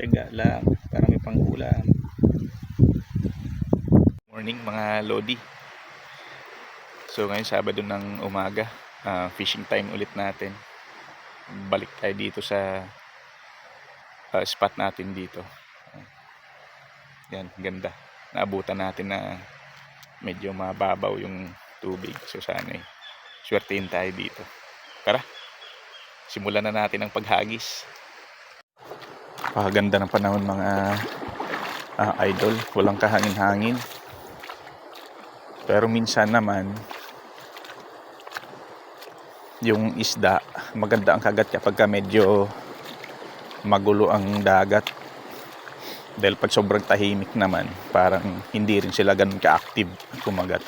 tiyaga lang para may pang-ulam. Morning mga lodi. So ngayon Sabado ng umaga, fishing time ulit natin. Balik tayo dito sa spot natin dito. Yan, ganda. Naabutan natin na medyo mababaw yung tubig. So sana swertein tayo dito. Tara, simulan na natin ang paghagis. Ganda ng panahon mga idol. Walang kahangin-hangin. Pero minsan naman yung isda, maganda ang kagat kapag medyo magulo ang dagat. Dahil pag sobrang tahimik naman, parang hindi rin sila ganun ka-active kumagat.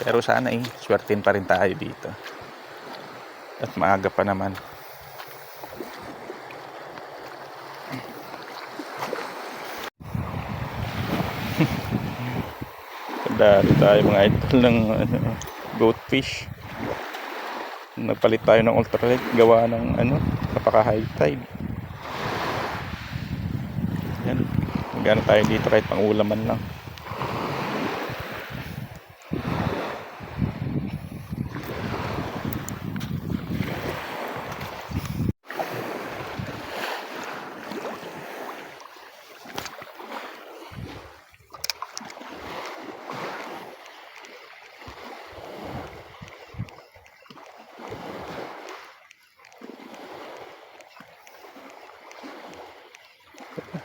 Pero sana swertin pa rin tayo dito. At maaga pa naman. Dali tayo mga idol ng goatfish. Nagpalit tayo ng ultralight gawa ng napaka high tide. Yan, magano tayo dito kahit pang ulaman lang.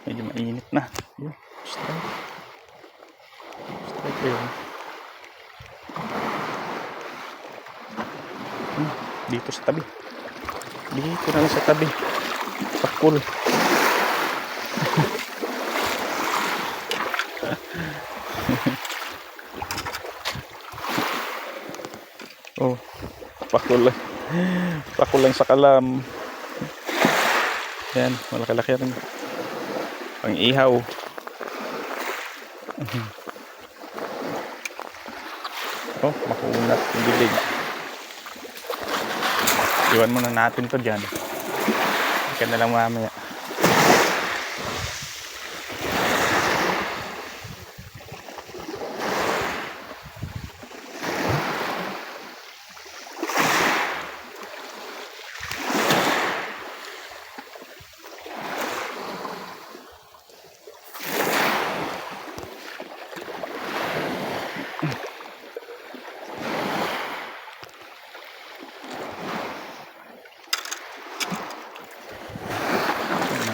Medyo mainit na. Yun, strike yun. Dito sa tabi. Dito na lang sa tabi. Pakul. Oh, pakul lang. Pakul lang sa kalam. Yan, malaki-laki rin. Pang ihaw. Oh, makunat yung bibig. Iwan muna natin to dyan. Ika na lang mamaya.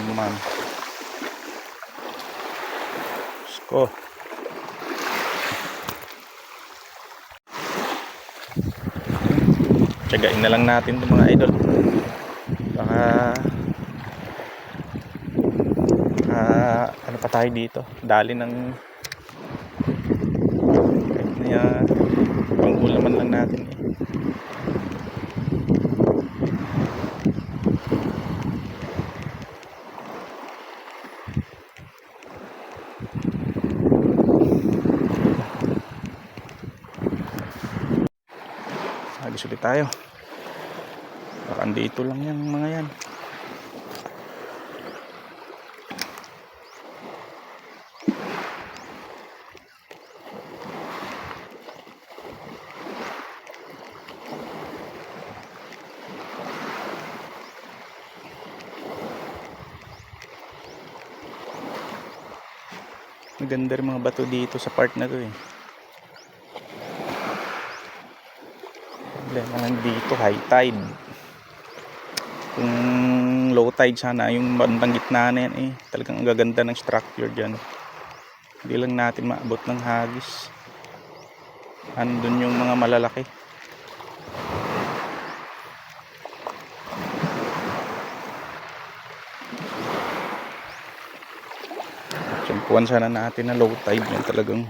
Naman. Sko. Tiyagain na lang natin itong mga idol. Baka ano pa tayo dito? Dali ng pang-ulaman lang natin Agis ulit tayo. Baka andito lang yung mga yan. Maganda rin mga bato dito sa part na to Problema dito high tide. Kung low tide sana yung bandang gitna na yan talagang ang gaganda ng structure dyan. Hindi lang natin maabot ng hagis. Andun yung mga malalaki. Tiyempuan sana natin na low tide yan talagang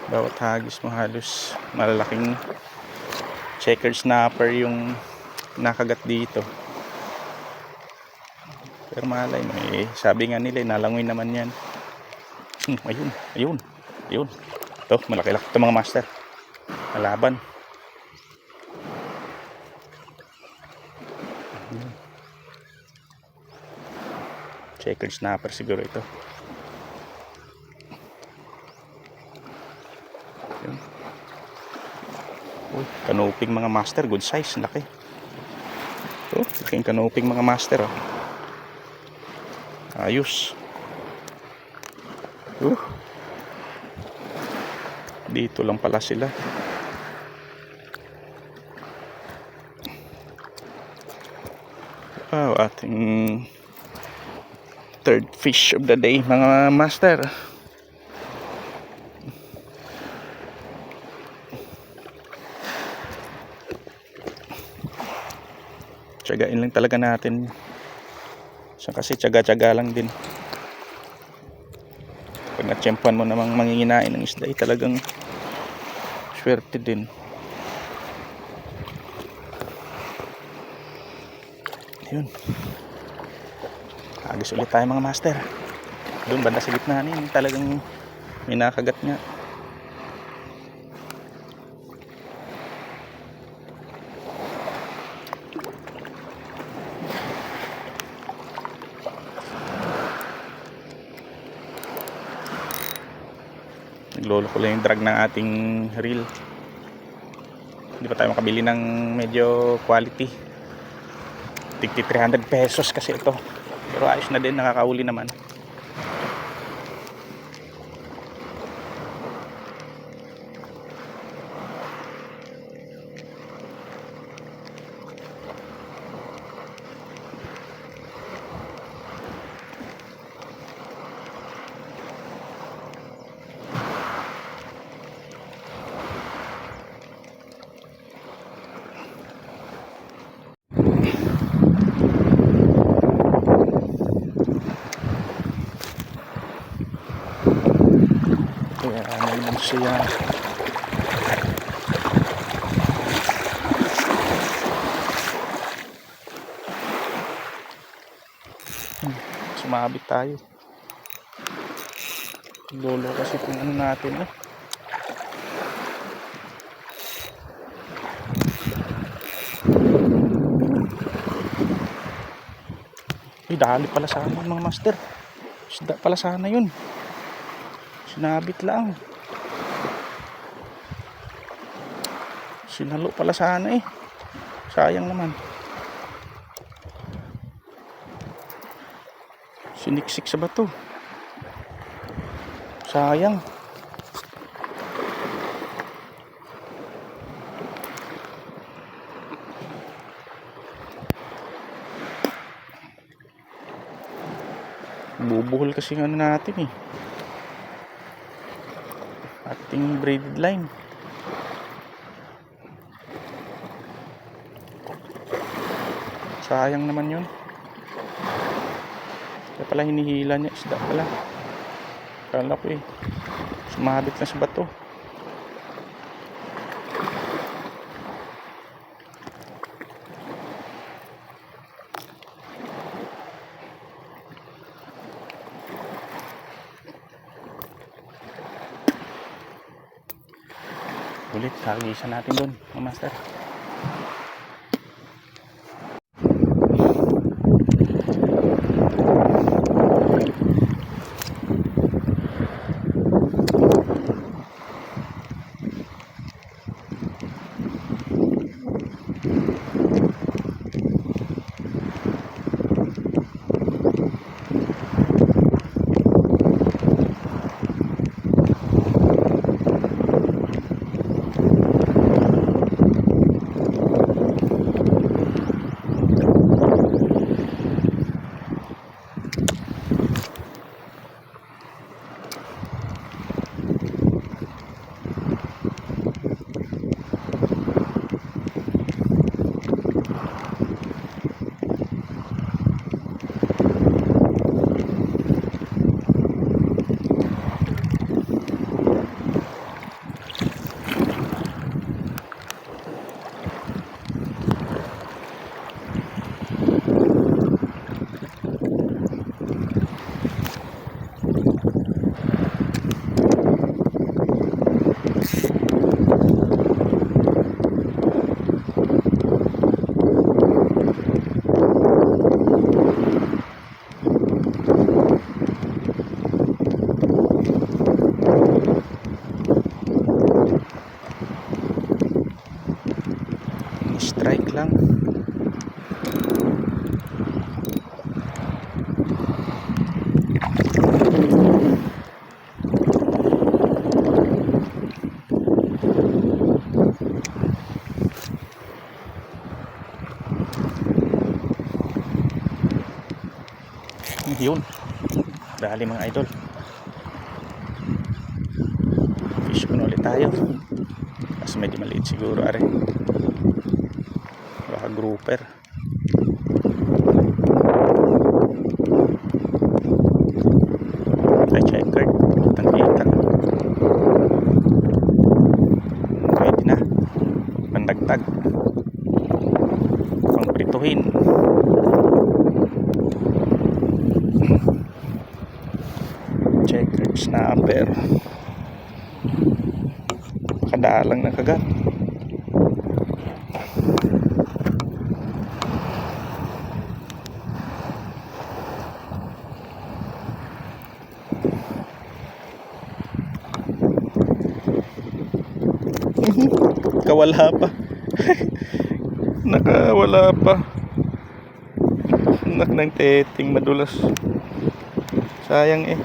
bawat hagis mo halos malalaking checker snapper yung nakagat dito. Pero malay mo sabi nga nila nalangoy naman yan. Ayun ito malaki-laki ito mga master nalaban. Checkered snapper siguro ito. Yun. Uy, kanuping mga master, good size, laki. Oh, laking kanuping mga master, oh. Ayos. Dito lang pala sila. Wow, ating third fish of the day, mga master. Tiyagain lang talaga natin. So, kasi tiyaga-tiyaga lang din. Pag natsyempuan mo namang manginginain ng isda, talagang swerte din. Yun. Agis ulit tayo mga master. Doon banda sa gitna niyan, talagang may nakagat nga. Naglolo ko lang yung drag ng ating reel. Hindi pa tayo makabili ng medyo quality. Tigti 300 pesos kasi ito. Pero ayos na din, nakakauli naman. Kaya naman siya. Sumabit tayo. Lolo kasi kung ano natin eh. Uy, dali pala sana mga master. Isda pala sana yun. Sinabit lang. Sinalo pala sana eh. Sayang naman. Siniksik sa bato. Sayang. Bubuhol kasi ano natin eh. Ating braided line. Sayang naman yun. Kaya pala hinihila niya, isda pala. Kala ko eh, sumabit na sa bato. Ulit, hagisan natin doon, mga master. Yun, dali mga idol. Fish on ulit tayo. Mas medyo maliit siguro are. Baka grouper. Ay, checker. Kitang kita. Pwede na. Pandagtag. Pangprituhin. Checker snapper. Makadalang na kagat. Kawala pa. Nakawala pa. Nak ng teting madulas. Sayang eh.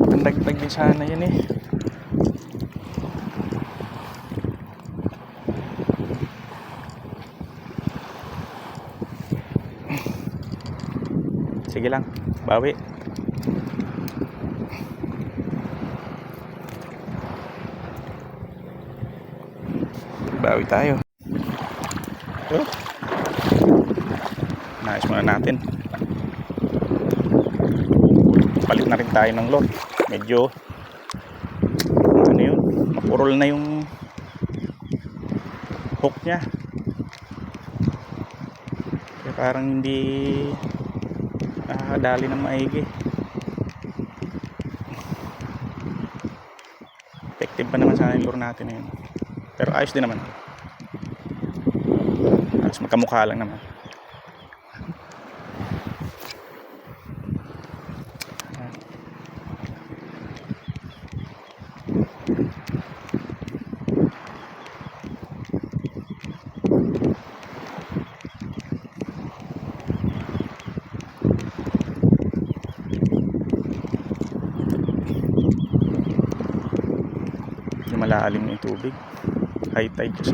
Pandagdag din sana yan eh. Sige lang, bawi. Bawi tayo. Naayos muna natin. Palit na rin tayo ng lot. Medyo ano yun, mapurol na yung hook nya. Kaya parang hindi nakakadali ng maigi. Effective pa naman sana yung lure natin na yun. Pero ayos din naman. Ayos, magkamukha lang naman. Malalim na yung tubig, high tide kasi.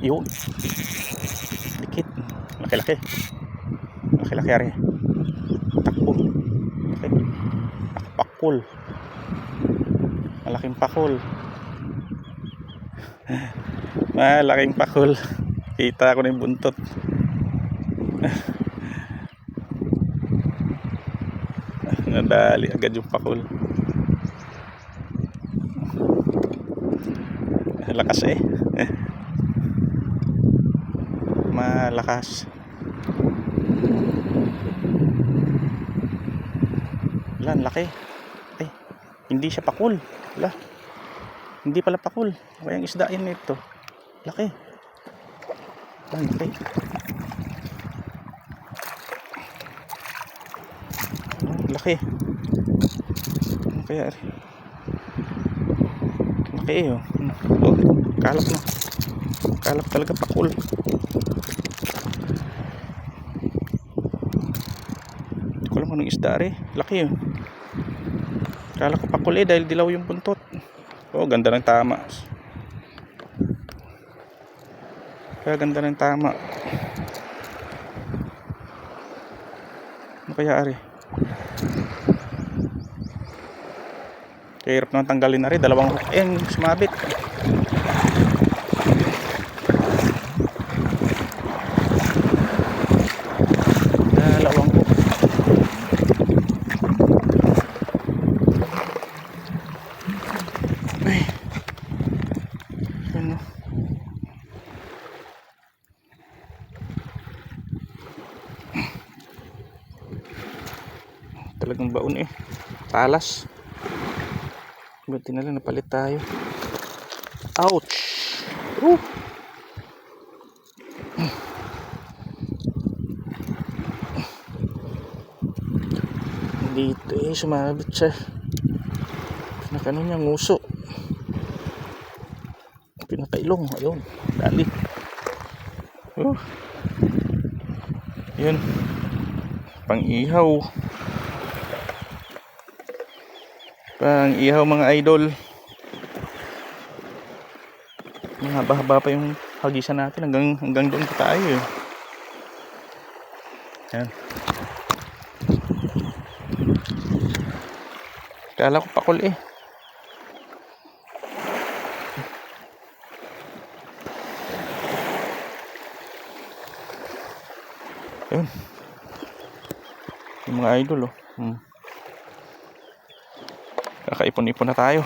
Yun, dikit, laki-laki, laki-laki ari, takbo, okay. Pakul, malaking pakul, malaking pakul, kita ko na yung buntot. Nadali agad yung pakul. Lakas eh. Malakas. Lan, laki. Ay, hindi siya pakul. Wala. Hindi pala pakul. Kaya yung isda yun ito. Laki. Lan, laki. Laki. Kaya laki eh. Oh, kalap na. Kalap talaga pakul. Hindi ko alam anong isda rin. Laki yun. Kala ko pakul eh dahil dilaw yung buntot. Oh, ganda ng tama. Kaya ganda ng tama. Ano kaya ari? Kaya hirap naman tanggalin na rin. Dalawang hook end sumabit. Dalawang hook. baon eh. Talas. Buti na lang napalit tayo. Ouch! Dito eh, sumabit siya. Pinakano niya, nguso. Pinakailong, ayun. Dali. Yun. Pang-ihaw. Pang-ihaw mga idol. Mahaba-haba pa yung hagisan natin. Hanggang doon pa tayo eh. Yan. Kala ko pakul eh. Ayun. Yung mga idol oh. Kakaipon-ipon na tayo.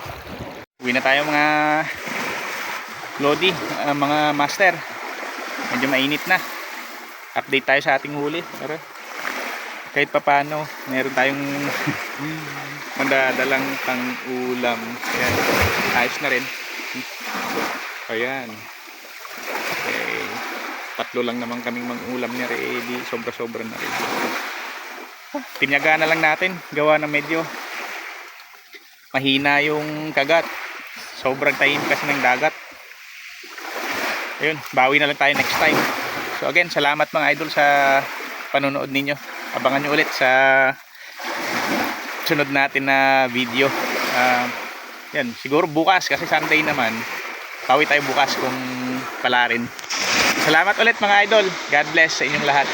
Uwi na tayo mga Lodi, mga master. Medyo mainit na. Update tayo sa ating huli. Pero kahit papano, meron tayong mandadalang pang ulam. Ayan. Ayos na rin. Ayan. Okay. 3 lang naman kaming mang-ulam ni Ready. Sobra-sobra na rin. Tinyaga na lang natin. Gawa na medyo mahina yung kagat. Sobrang tahimik kasi ng dagat. Ayun, bawi na lang tayo next time. So again, salamat mga idol sa panonood ninyo. Abangan nyo ulit sa sunod natin na video. Yan, siguro bukas kasi Sunday naman. Bawi tayo bukas kung pala rin. Salamat ulit mga idol. God bless sa inyong lahat.